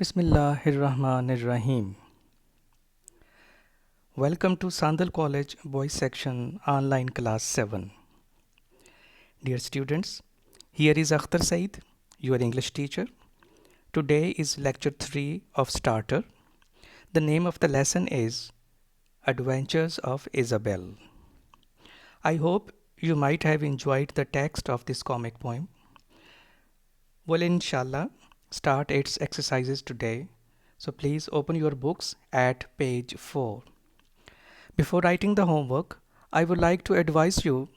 Bismillahirrahmanirrahim. Welcome to Sandal College Boys Section Online Class 7. Dear students, here is Akhtar Saeed, your English teacher. Today is lecture 3 of Starter. The name of the lesson is Adventures of Isabel. I hope you might have enjoyed the text of this comic poem. We'll inshallah start its exercises today. So please open your books at page 4. Before writing the homework, I would like to advise you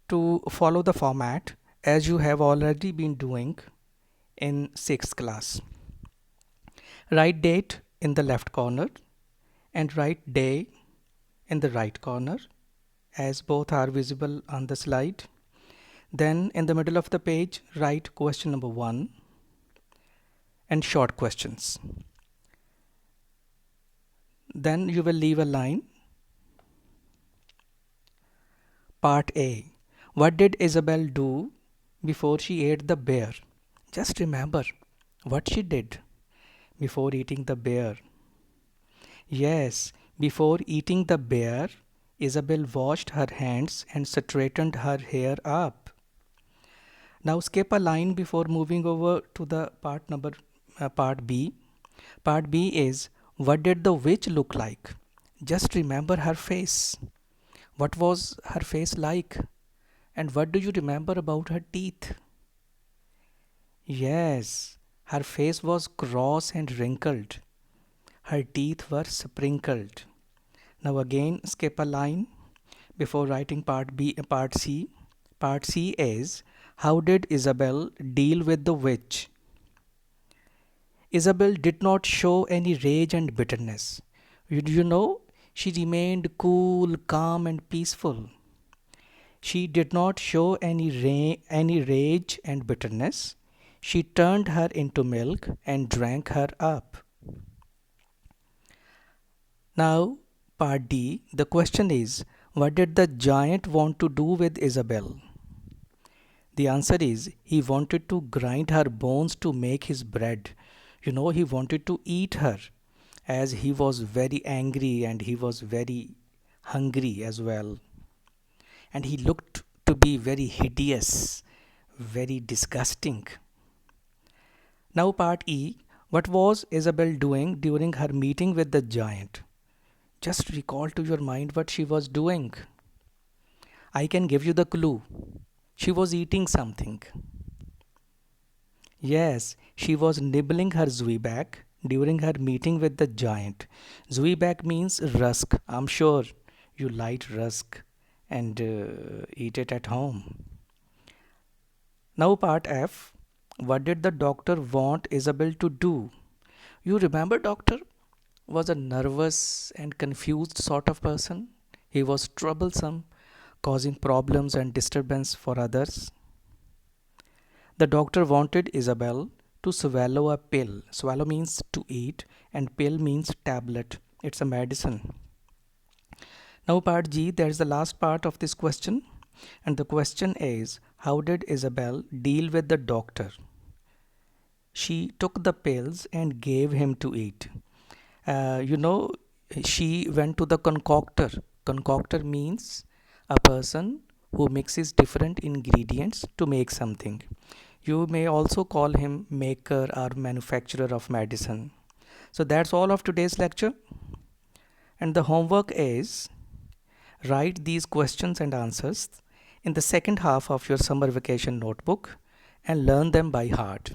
to follow the format as you have already been doing in 6th class. Write date in the left corner and write day in the right corner as both are visible on the slide. Then in the middle of the page, write question number 1 and short questions. Then you will leave a line. Part A. What did Isabel do before she ate the bear? Just remember what she did before eating the bear. Yes, before eating the bear, Isabel washed her hands and straightened her hair up. Now skip a line before moving over to the part B. Part B is what did the witch look like? Just remember her face. What was her face like? And what do you remember about her teeth? Yes, her face was cross and wrinkled. Her teeth were sprinkled. Now again skip a line before writing part C. Part C is how did Isabel deal with the witch? Isabel did not show any rage and bitterness. You know, she remained cool, calm and peaceful. She did not show any rage and bitterness. She turned her into milk and drank her up. Now, part D, the question is, what did the giant want to do with Isabel? The answer is, he wanted to grind her bones to make his bread. You know, he wanted to eat her as he was very angry and he was very hungry as well. And he looked to be very hideous, very disgusting. Now part E, what was Isabel doing during her meeting with the giant? Just recall to your mind what she was doing. I can give you the clue. She was eating something. Yes, she was nibbling her zwieback during her meeting with the giant. Zwieback means rusk. I'm sure you like rusk and eat it at home. Now part F. What did the doctor want Isabel to do? You remember doctor was a nervous and confused sort of person. He was troublesome, causing problems and disturbance for others. The doctor wanted Isabel to swallow a pill. Swallow means to eat and pill means tablet. It's a medicine. Now part G, there's the last part of this question. And the question is, how did Isabel deal with the doctor? She took the pills and gave him to eat. She went to the concoctor. Concoctor means a person who mixes different ingredients to make something. You may also call him maker or manufacturer of medicine. So that's all of today's lecture. And the homework is write these questions and answers in the second half of your summer vacation notebook and learn them by heart.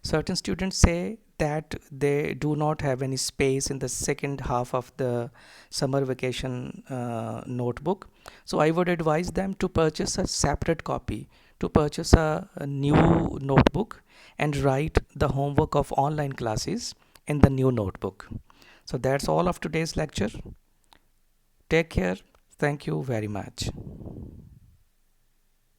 Certain students say that they do not have any space in the second half of the summer vacation notebook. So I would advise them to purchase a separate copy, to purchase a new notebook and write the homework of online classes in the new notebook. So that's all of today's lecture. Take care. Thank you very much.